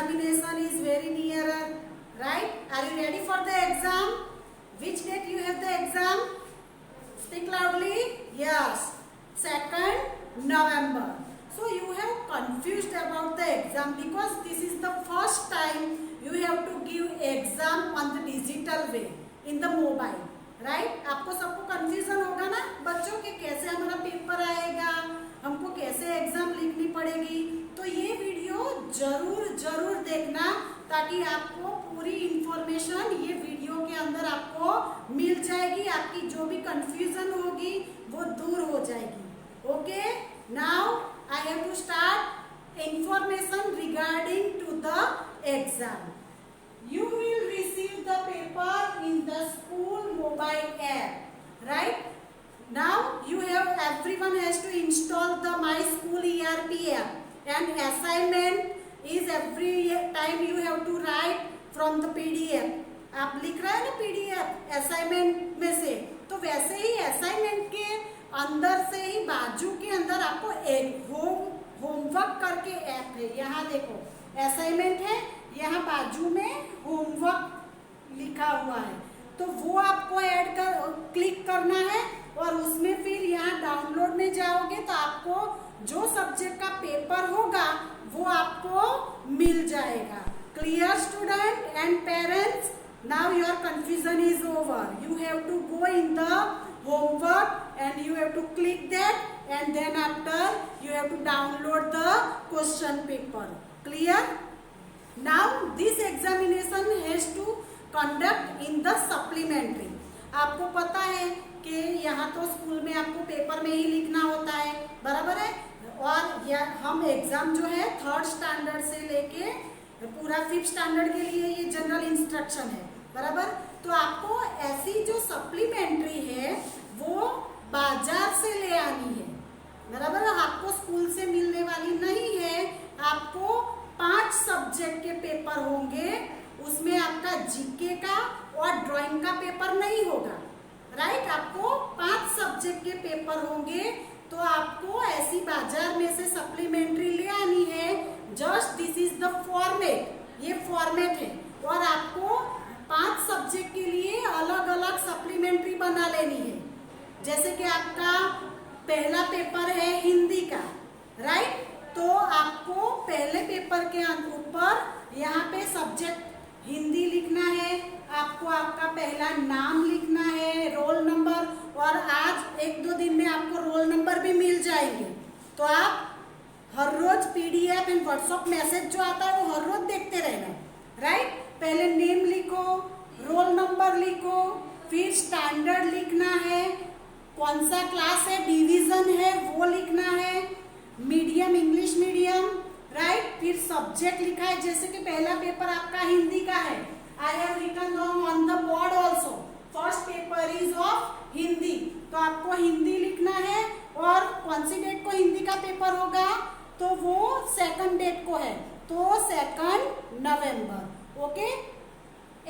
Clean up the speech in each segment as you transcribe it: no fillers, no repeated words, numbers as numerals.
examination is very nearer, right? Are you ready for the exam? Which date you have the exam? Speak loudly. Yes, 2nd November. So you have confused about the exam because this is the first time you have to give exam on the digital way in the mobile, right? आपको सबको confusion होगा ना बच्चों के कैसे हमारा paper आएगा, हमको कैसे एग्जाम लिखनी पड़ेगी। तो ये वीडियो जरूर देखना ताकि आपको पूरी इंफॉर्मेशन ये वीडियो के अंदर आपको मिल जाएगी, आपकी जो भी कंफ्यूजन होगी वो दूर हो जाएगी। Okay, now I have to start information regarding to the exam. You will receive the paper in the school mobile app, right? Now you have, everyone has to install the My School ERP app and assignment is every time you have to write from the PDF. आप लिख रहे हैं ना PDF assignment में से, तो वैसे ही assignment के अंदर से ही बाजू के अंदर आपको एक होमवर्क करके ऐप है। यहाँ देखो असाइनमेंट है, यहाँ बाजू में होमवर्क लिखा हुआ है, तो वो आपको ऐड कर क्लिक करना है और उसमें फिर यहाँ डाउनलोड में जाओगे तो आपको जो सब्जेक्ट का पेपर होगा वो आपको मिल जाएगा। Clear student and parents, now your confusion is over. You have to go in the homework and you have to click that and then after you have to download the question paper. Clear? Now this examination has to conduct in the supplementary. आपको पता है कि यहाँ तो school में आपको paper में ही लिखना होता है, बराबर है, और हम एग्जाम जो है 3rd स्टैंडर्ड से लेके पूरा 5th स्टैंडर्ड के लिए ये जनरल इंस्ट्रक्शन है, बराबर। तो आपको ऐसी जो सप्लीमेंट्री है वो बाजार से ले आनी है, बराबर। आपको स्कूल से मिलने वाली नहीं है। आपको 5 सब्जेक्ट के पेपर होंगे, उसमें आपका जीके का और ड्राइंग का पेपर नहीं होगा, राइट। आपको 5 सब्जेक्ट के पेपर होंगे, तो आपको ऐसी बाजार में से सप्लीमेंट्री ले आनी है। Just this is the format, ये फॉर्मेट है, और आपको 5 सब्जेक्ट के लिए अलग अलग सप्लीमेंट्री बना लेनी है। जैसे कि आपका पहला पेपर है हिंदी का, राइट, तो आपको पहले पेपर के ऊपर यहाँ पे सब्जेक्ट हिंदी लिखना है, आपको आपका पहला नाम लिखना है, रोल नंबर, और आज 1-2 दिन में आपको रोल नंबर भी मिल जाएंगे। तो आप हर रोज PDF एंड व्हाट्सएप मैसेज जो आता है वो हर रोज देखते रहना, राइट। पहले नेम लिखो, रोल नंबर लिखो, फिर स्टैंडर्ड लिखना है, कौन सा क्लास है, डिवीजन है वो लिखना है, मीडियम इंग्लिश मीडियम, राइट। फिर सब्जेक्ट लिखा है, जैसे कि पहला पेपर आपका हिंदी का है, I have written on the board also first paper is of Hindi, तो आपको हिंदी लिखना है। और कौन सी डेट को हिंदी का पेपर होगा, तो वो 2nd डेट को है, तो 2 नवंबर। ओके,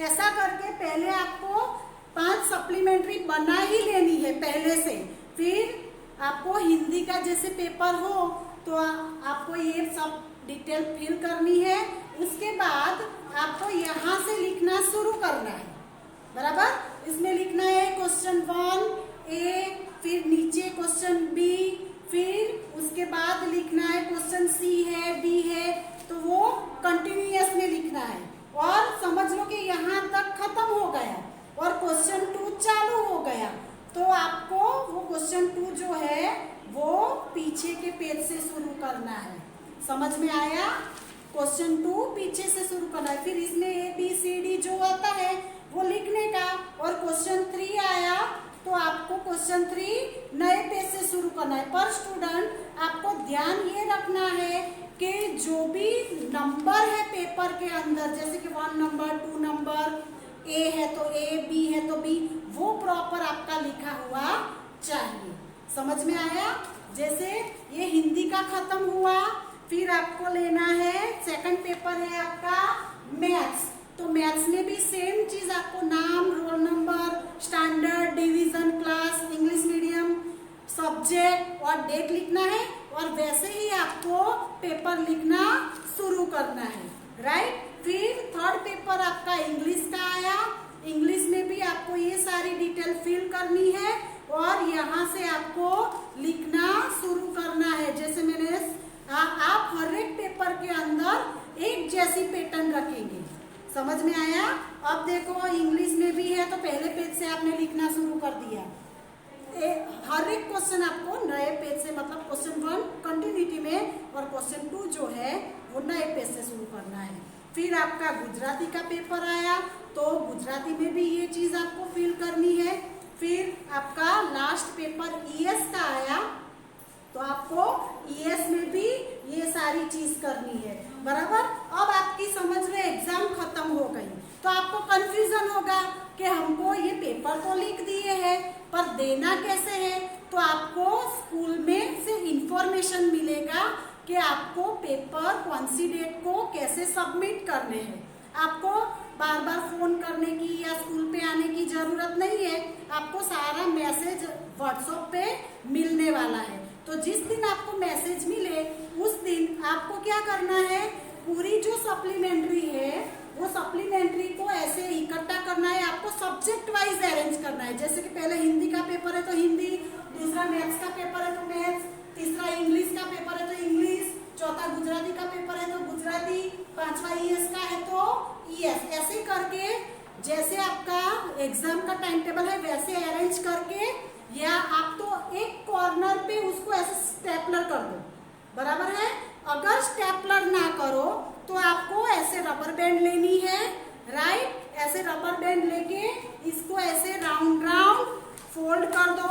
ऐसा करके पहले आपको 5 सप्लीमेंट्री बना ही लेनी है पहले से। फिर आपको हिंदी का जैसे पेपर हो तो आपको ये सब डिटेल फिल करनी है। उसके बाद आपको यहाँ से लिखना शुरू करना है, बराबर। इसमें लिखना है क्वेश्चन 1A, फिर नीचे क्वेश्चन B, फिर उसके बाद लिखना है क्वेश्चन C है, B है, तो वो कंटिन्यूअस में लिखना है। और समझ लो कि यहाँ तक खत्म हो गया और क्वेश्चन 2 चालू हो गया, तो आपको वो क्वेश्चन 2 जो है वो पीछे के पेज से शुरू करना है। समझ में आया? क्वेश्चन 2 पीछे से शुरू करना है, फिर इसमें ABCD जो आता है वो लिखने का, और क्वेश्चन 3 आया तो आपको क्वेश्चन 3 नए पेज से शुरू करना है। पर स्टूडेंट आपको ध्यान ये रखना है कि जो भी नंबर है पेपर के अंदर, जैसे कि 1 नंबर, 2 नंबर, A है तो A, B है तो B, वो प्रॉपर आपका लिखा हुआ चाहिए। समझ में आया? जैसे ये हिंदी का खत्म हुआ, फिर आपको लेना है 2nd पेपर है आपका मैथ्स, तो मैथ्स में भी सेम चीज आपको नाम, roll number, standard, division, class, English medium, subject और डेट लिखना है, और वैसे ही आपको पेपर लिखना शुरू करना है, राइट। फिर थर्ड पेपर आपका इंग्लिश का आया। इंग्लिश में भी आपको ये सारी डिटेल फिल करनी है और यहाँ से आपको लिखना शुरू करना है। जैसे मैंने आप हर एक पेपर के अंदर एक जैसी पैटर्न रखेंगे। समझ में आया? अब देखो इंग्लिश में भी है तो पहले पेज से आपने लिखना शुरू कर दिया। हर एक क्वेश्चन आपको नए पेज से, मतलब क्वेश्चन 1 कंटिन्यूटी में और क्वेश्चन 2 जो है वो नए पेज से शुरू करना है। फिर आपका गुजराती का पेपर आया तो गुजराती में भी ये चीज आपको फिल करनी है। फिर आपका लास्ट पेपर ईएस का आया तो आपको ईएस में भी ये सारी चीज करनी है, बराबर। अब आपकी समझ में एग्जाम खत्म हो गई तो आपको कंफ्यूजन होगा कि हमको ये पेपर तो लिख दिए हैं पर देना कैसे है। तो आपको स्कूल में से इंफॉर्मेशन मिलेगा कि आपको पेपर कौन सी डेट को कैसे सबमिट करने हैं। आपको बार बार फोन करने की या स्कूल पे आने की जरूरत नहीं है, आपको सारा मैसेज व्हाट्सएप पे मिलने वाला है। तो जिस दिन आपको मैसेज मिले उस दिन आपको क्या करना है, पूरी जो सप्लीमेंट्री है वो सप्लीमेंट्री को ऐसे इकट्ठा करना है। आपको सब्जेक्ट वाइज अरेंज करना है। जैसे कि पहले हिंदी का पेपर है तो हिंदी, दूसरा मैथ्स का पेपर है तो मैथ्स, तीसरा इंग्लिश का पेपर है तो इंग्लिश, चौथा गुजराती का पेपर है तो गुजराती, पांचवा ईएस का है तो ईएस। ऐसे करके जैसे आपका एग्जाम का टाइम टेबल है वैसे अरेंज करके, या आप तो एक कॉर्नर पे उसको ऐसे स्टेपलर कर दो, बराबर है। अगर स्टेपलर ना करो तो आपको ऐसे रबर बैंड लेनी है, राइट। ऐसे रबर बैंड लेके इसको ऐसे राउंड राउंड फोल्ड कर दो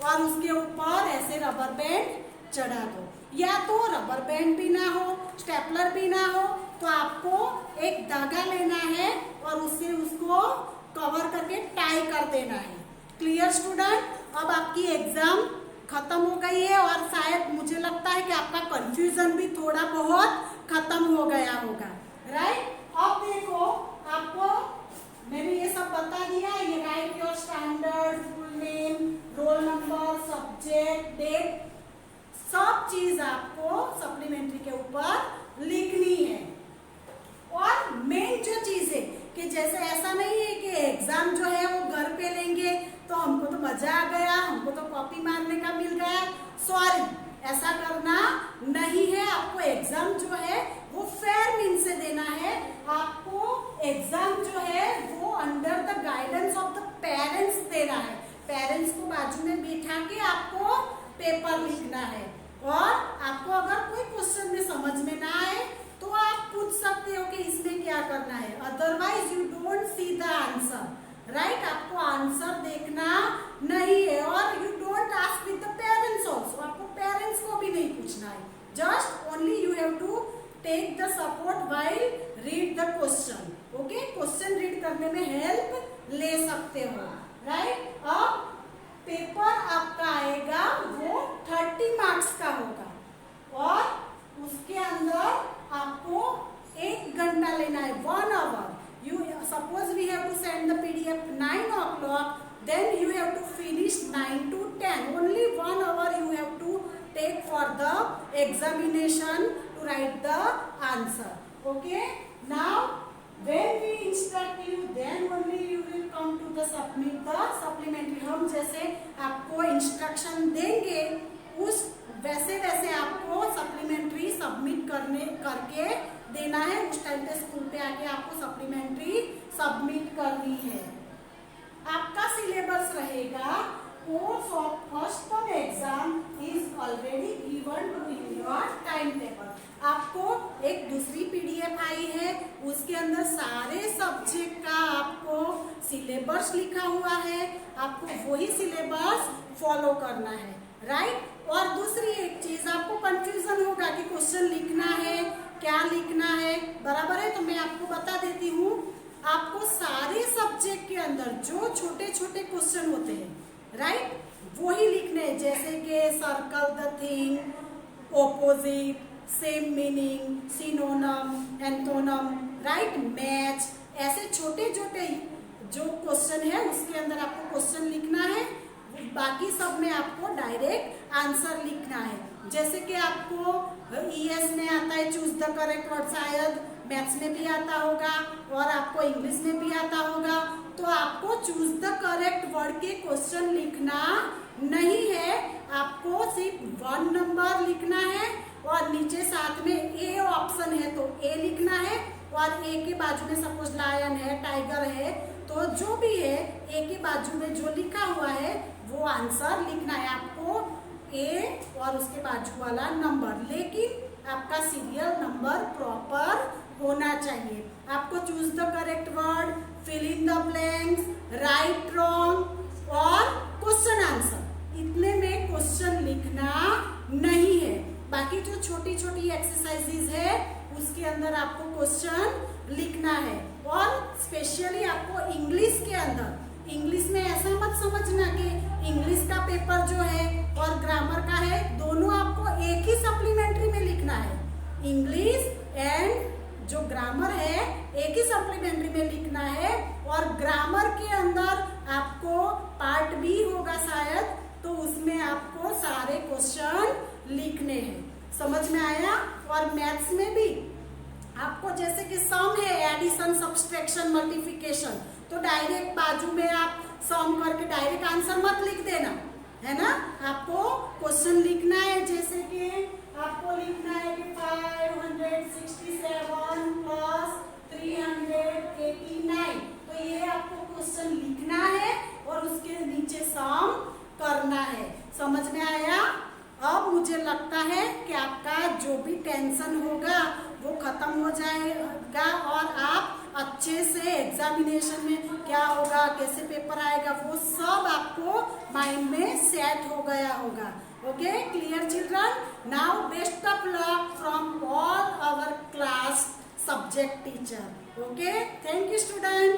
और उसके ऊपर ऐसे रबर बैंड चढ़ा दो। या तो रबर बैंड भी ना हो, स्टेपलर भी ना हो तो आपको एक धागा लेना है और उससे उसको कवर करके टाई कर देना है। Clear student? अब आपकी एग्जाम खत्म हो गई है और शायद मुझे लगता है कि आपका कंफ्यूजन भी थोड़ा बहुत खत्म हो गया होगा, राइट। अब देखो आपको मैंने ये सब बता दिया। ये write your standard, full name, roll number, subject, date, सब चीज आपको सप्लीमेंट्री के ऊपर लिखनी है। और मेन जो चीज है कि जैसे ऐसा नहीं है कि एग्जाम जो है वो घर पे लेंगे तो हमको तो मजा आ गया, हमको तो कॉपी मारने का मिल गया। सॉरी, ऐसा करना नहीं है। आपको एग्जाम जो है वो फेयर मीन से देना है। आपको एग्जाम जो है वो under the guidance of the parents देना है। पेरेंट्स को बाजू में बिठा के आपको पेपर लिखना है। और आपको अगर कोई क्वेश्चन में समझ में ना आए तो आप पूछ सकते हो कि इसमें क्या करना है, otherwise you don't see the answer, right. आपको आंसर देखना नहीं है और you don't ask with the parents also. आपको पेरेंट्स को भी नहीं पूछना है, just only you have to take the support while read the question. Okay, question read करने में हेल्प ले सकते हो, राइट। अब पेपर आपका आएगा वो 30 मार्क्स का होगा और उसके अंदर आपको 1 घंटा लेना है, 1 hour। You suppose we have to send the PDF 9 o'clock, then you have to finish 9 to 10. Only 1 hour you have to take for the examination to write the answer. Okay. Now, when we instruct you, then only you will come to the submit the supplementary. हम जैसे आपको instruction देंगे उस वैसे वैसे आपको supplementary submit करके देना है। उस टाइम पे स्कूल पे आके आपको सप्लीमेंट्री सबमिट करनी है। आपका सिलेबस रहेगा course of first term exam is already given to in your time table. आपको एक दूसरी पीडीएफ आई है, उसके अंदर सारे सब्जेक्ट का आपको सिलेबस लिखा हुआ है। आपको वही सिलेबस फॉलो करना है, राइट। और दूसरी एक चीज, आपको कंफ्यूजन होगा कि क्वेश्चन लिखना है, क्या लिखना है, बराबर है। तो मैं आपको बता देती हूँ, आपको सारे सब्जेक्ट के अंदर जो छोटे छोटे क्वेश्चन होते हैं, राइट, वही लिखने हैं। जैसे कि circle the thing, opposite, same meaning, synonym, antonym, right, match, ऐसे छोटे छोटे जो क्वेश्चन है उसके अंदर आपको क्वेश्चन लिखना है। बाकी सब में आपको डायरेक्ट आंसर लिखना है। जैसे कि आपको ईएस में आता है चूज द करेक्ट वर्ड, शायद मैथ्स में भी आता होगा और आपको इंग्लिश में भी आता होगा। तो आपको चूज द करेक्ट वर्ड के क्वेश्चन लिखना नहीं है, आपको सिर्फ 1 नंबर लिखना है और नीचे साथ में ए ऑप्शन है तो ए लिखना है, और ए के बाजू में सपोज लायन है, टाइगर है, तो जो भी है ए के बाजू में जो लिखा हुआ है वो आंसर लिखना है आपको, ए और उसके बाजू वाला नंबर, लेकिन आपका सीरियल नंबर प्रॉपर होना चाहिए। आपको choose the correct word, fill in the blanks, right wrong और क्वेश्चन आंसर, इतने में क्वेश्चन लिखना नहीं है। बाकी जो छोटी छोटी एक्सरसाइजेज है उसके अंदर आपको क्वेश्चन लिखना है। और स्पेशली आपको इंग्लिश के अंदर, इंग्लिश में ऐसा मत समझना कि इंग्लिश का पेपर जो है और ग्रामर का है दोनों आपको एक ही सप्लीमेंट्री में लिखना है। इंग्लिश एंड जो ग्रामर है एक ही सप्लीमेंट्री में लिखना है, और ग्रामर के अंदर आपको पार्ट बी होगा शायद, तो उसमें आपको सारे क्वेश्चन लिखने हैं। समझ में आया? और मैथ्स में भी आपको जैसे कि सम है, एडिशन, सब्सट्रैक्शन, मल्टीप्लिकेशन, तो डायरेक्ट बाजू में आप सम करके डायरेक्ट आंसर मत लिख देना, है ना। आपको क्वेश्चन लिखना है, जैसे कि आपको लिखना है कि 567 प्लस 389, तो ये आपको क्वेश्चन लिखना है और उसके नीचे सम करना है। समझ में आया? अब मुझे लगता है कि आपका जो भी टेंशन होगा वो खत्म हो जाएगा और आप अच्छे से एग्जामिनेशन में क्या होगा, कैसे पेपर आएगा, वो सब आपको माइंड में सेट हो गया होगा। Okay, clear children? Now best of luck from all our class subject teacher. Okay, thank you student.